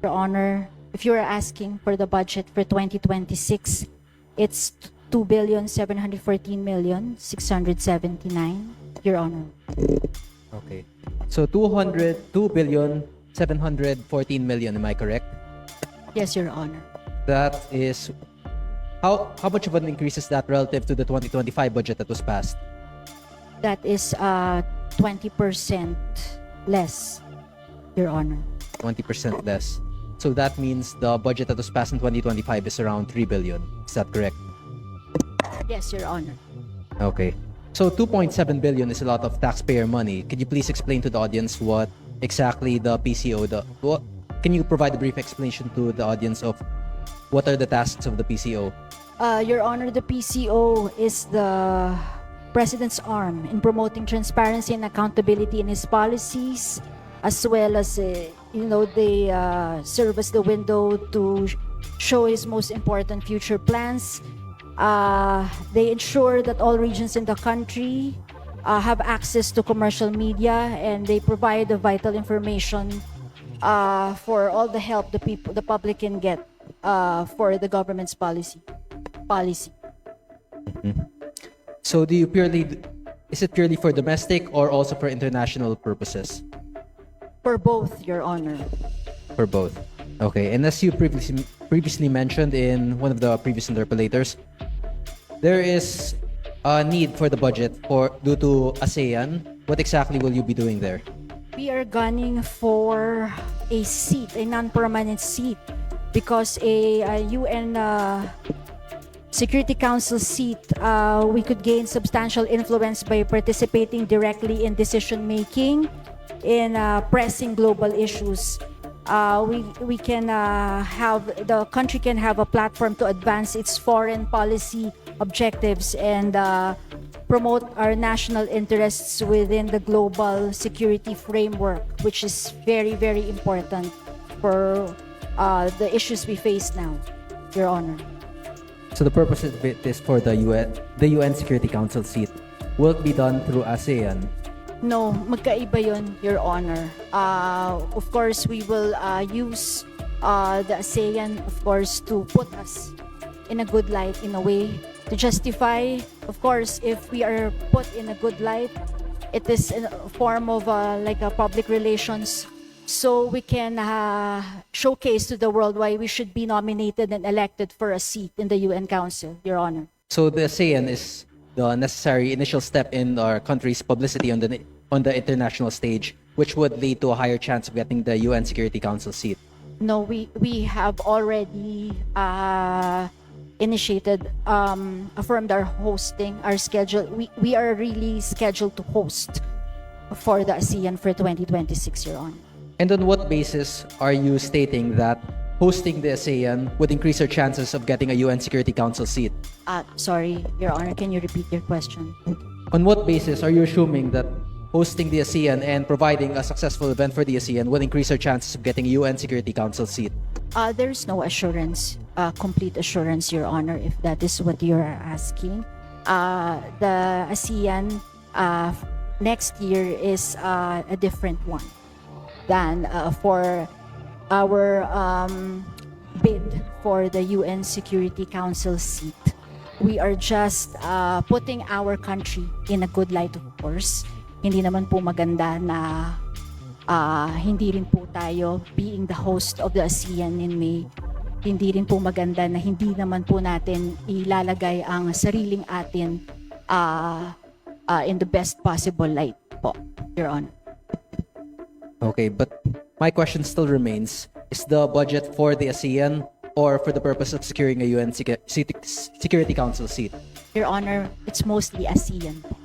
Your Honor, if you are asking for the budget for 2026, it's 2,714,679, Your Honor. Okay. So 2,714 million, am I correct? Yes, Your Honor. That is how much of an increase is that relative to the 2025 budget that was passed? That is 20% less, Your Honor. 20% less. So that means the budget that was passed in 2025 is around 3 billion. Is that correct? Yes, Your Honor. Okay. So 2.7 billion is a lot of taxpayer money. Could you please explain to the audience what exactly the PCO can you provide a brief explanation to the audience of what are the tasks of the PCO? Your Honor, the PCO is the President's arm in promoting transparency and accountability in his policies, as well as, they serve as the window to show his most important future plans. They ensure that all regions in the country have access to commercial media, and they provide the vital information for all the help the public can get for the government's policy. Mm-hmm. So is it purely for domestic or also for international purposes? For both, Your Honor. For both. Okay. And as you previously mentioned in one of the previous interpelators, there is a need for the budget due to ASEAN. What exactly will you be doing there? We are gunning for a seat, a non-permanent seat, because a UN Security Council seat, we could gain substantial influence by participating directly in decision-making in pressing global issues. We can the country can have a platform to advance its foreign policy objectives and promote our national interests within the global security framework, which is very, very important for the issues we face now, Your Honor. So the purpose of it is for the UN Security Council seat. Will it be done through ASEAN? No, magkaiba yun, Your Honor. Of course, we will use the ASEAN, of course, to put us in a good light, in a way, to justify. Of course, if we are put in a good light, it is in a form of like a public relations, so we can showcase to the world why we should be nominated and elected for a seat in the UN Council, Your Honor. So the ASEAN is the necessary initial step in our country's publicity on the international stage, which would lead to a higher chance of getting the UN Security Council seat. No, we have already initiated, affirmed our hosting, our schedule. We are really scheduled to host for the ASEAN for 2026, Your Honor. And on what basis are you stating that hosting the ASEAN would increase our chances of getting a UN Security Council seat? Sorry, Your Honor, can you repeat your question? On what basis are you assuming that hosting the ASEAN and providing a successful event for the ASEAN will increase our chances of getting a UN Security Council seat? There's no assurance, complete assurance, Your Honor, if that is what you're asking. The ASEAN next year is a different one than for our bid for the UN Security Council seat. We are just putting our country in a good light, of course. Hindi naman po maganda na hindi rin po tayo being the host of the ASEAN in May. Hindi rin po maganda na hindi naman po natin ilalagay ang sariling atin in the best possible light po, Your Honor. Okay, but my question still remains, is the budget for the ASEAN or for the purpose of securing a UN Security Council seat? Your Honor, it's mostly ASEAN po.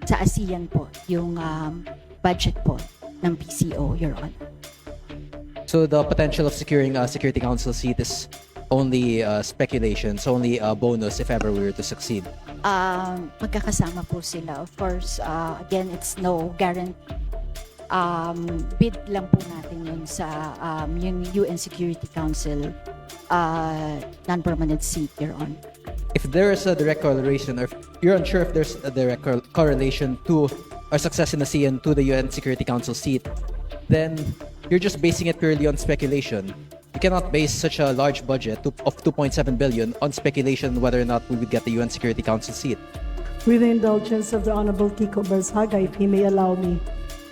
Sa ASEAN po, yung budget po ng PCO, Your Honor. So the potential of securing a Security Council seat is only speculation, so only a bonus if ever we were to succeed. Magkakasama po sila. Of course, again, it's no guarantee. Bid lang po natin yun sa yung UN Security Council non-permanent seat, Your Honor. If there is a direct correlation, or if you're unsure if there's a direct correlation to our success in ASEAN to the UN Security Council seat, then you're just basing it purely on speculation. we cannot base such a large budget of 2.7 billion on speculation whether or not we would get the UN Security Council seat. With the indulgence of the Honorable Kiko Barzaga, if he may allow me,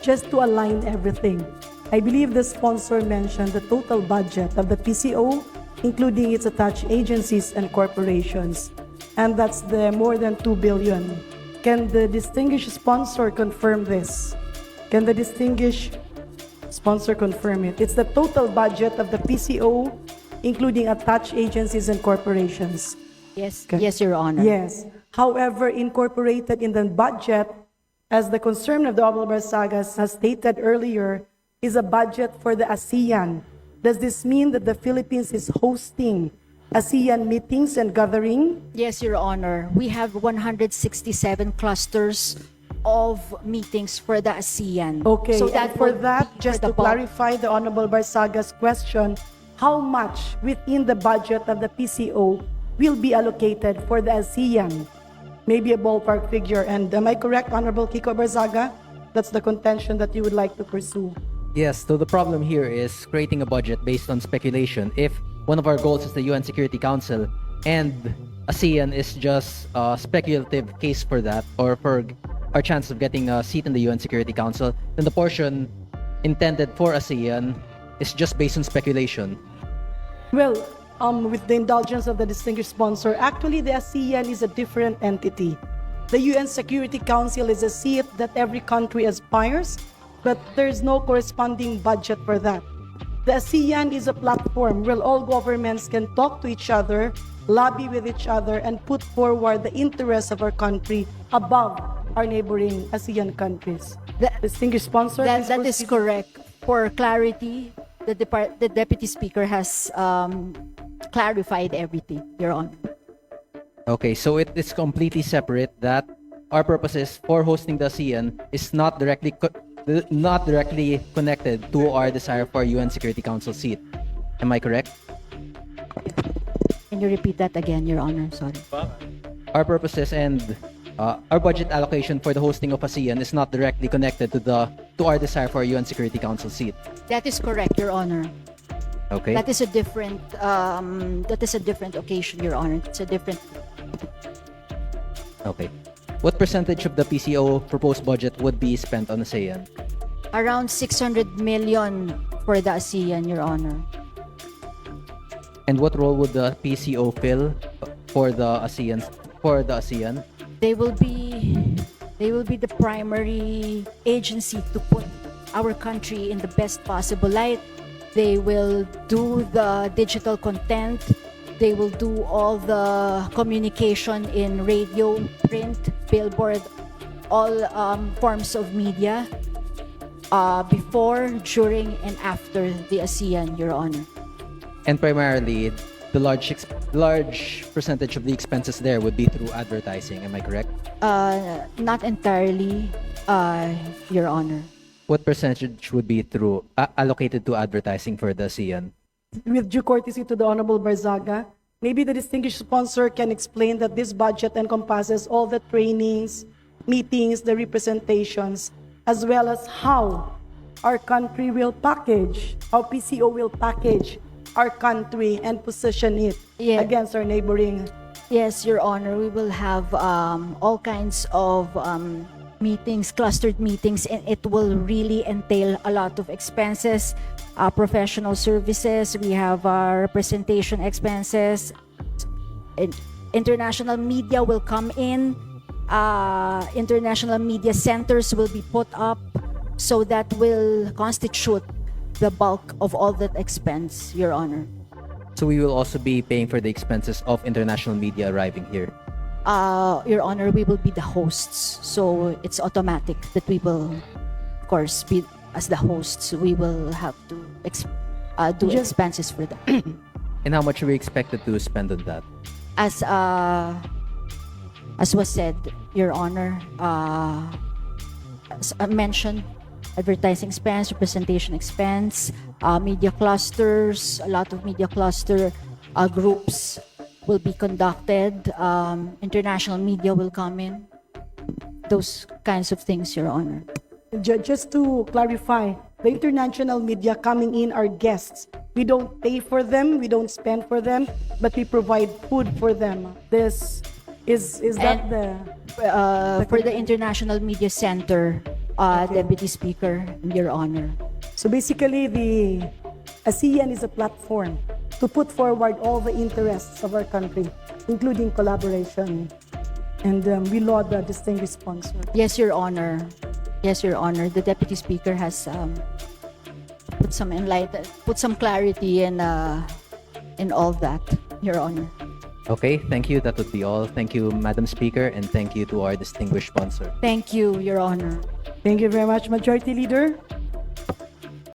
just to align everything. I believe the sponsor mentioned the total budget of the PCO, including its attached agencies and corporations, and that's the more than 2 billion. Can the distinguished sponsor confirm this? Can the distinguished sponsor confirm it? It's the total budget of the PCO, including attached agencies and corporations. Yes, Okay. yes, Your Honor. Yes. However, incorporated in the budget, as the concern of the Honorable Barzaga has stated earlier, is a budget for the ASEAN. Does this mean that the Philippines is hosting ASEAN meetings and gathering? Yes, Your Honor. We have 167 clusters of meetings for the ASEAN. Okay, So and for will that, be just for to the bulk. clarify the Honorable Barzaga's question, how much within the budget of the PCO will be allocated for the ASEAN? Maybe a ballpark figure. And am I correct, Honorable Kiko Barzaga? That's the contention that you would like to pursue. Yes, so the problem here is creating a budget based on speculation. If one of our goals is the UN Security Council and ASEAN is just a speculative case for that, or for our chance of getting a seat in the UN Security Council, then the portion intended for ASEAN is just based on speculation. Well, with the indulgence of the distinguished sponsor, actually the ASEAN is a different entity. The UN Security Council is a seat that every country aspires, but there's no corresponding budget for that. The ASEAN is a platform where all governments can talk to each other, lobby with each other, and put forward the interests of our country above our neighboring ASEAN countries. Distinguished sponsor, please That is proceed. correct. For clarity, the Deputy Speaker has clarified everything, Your Honor. Okay, so it is completely separate that our purposes for hosting the ASEAN is not directly connected to our desire for a UN Security Council seat. Am I correct? Can you repeat that again, Your Honor? Sorry. Our purposes and our budget allocation for the hosting of ASEAN is not directly connected to our desire for a UN Security Council seat. That is correct, Your Honor. Okay. That is a different occasion, Your Honor. It's a different. Okay. What percentage of the PCO proposed budget would be spent on ASEAN? Around 600 million for the ASEAN, Your Honor. And what role would the PCO fill for the ASEAN? They will be the primary agency to put our country in the best possible light. They will do the digital content. They will do all the communication in radio, print, billboard, all forms of media before, during, and after the ASEAN, Your Honor. And primarily, the large percentage of the expenses there would be through advertising. Am I correct? Not entirely, Your Honor. What percentage would be through allocated to advertising for the ASEAN? With due courtesy to the Honorable Barzaga, maybe the distinguished sponsor can explain that this budget encompasses all the trainings, meetings, the representations, as well as how our country will package, how PCO will package our country and position it Yeah. against our neighboring. Yes, Your Honor, we will have all kinds of meetings, clustered meetings, and it will really entail a lot of expenses, professional services. We have representation expenses. International media will come in. International media centers will be put up, so that will constitute the bulk of all that expense, Your Honor. So we will also be paying for the expenses of international media arriving here. Your Honor, we will be the hosts, so it's automatic that we will, of course, be as the hosts. We will have to do Just- expenses for that. And how much are we expected to spend on that? As was said, Your Honor, as I mentioned, advertising expense, representation expense, media clusters, a lot of media cluster groups will be conducted. International media will come in. Those kinds of things, Your Honor. Just to clarify, the international media coming in are guests, We don't pay for them, we don't spend for them, but we provide food for them. This is that For the International Media Center, Deputy Speaker, Your Honor. so basically the ASEAN is a platform to put forward all the interests of our country, including collaboration. And we laud the distinguished sponsor. Yes, Your Honor. Yes, Your Honor. The Deputy Speaker has put some clarity in all that, Your Honor. Okay, thank you. That would be all. Thank you, Madam Speaker, and thank you to our distinguished sponsor. Thank you, Your Honor. Thank you very much, Majority Leader.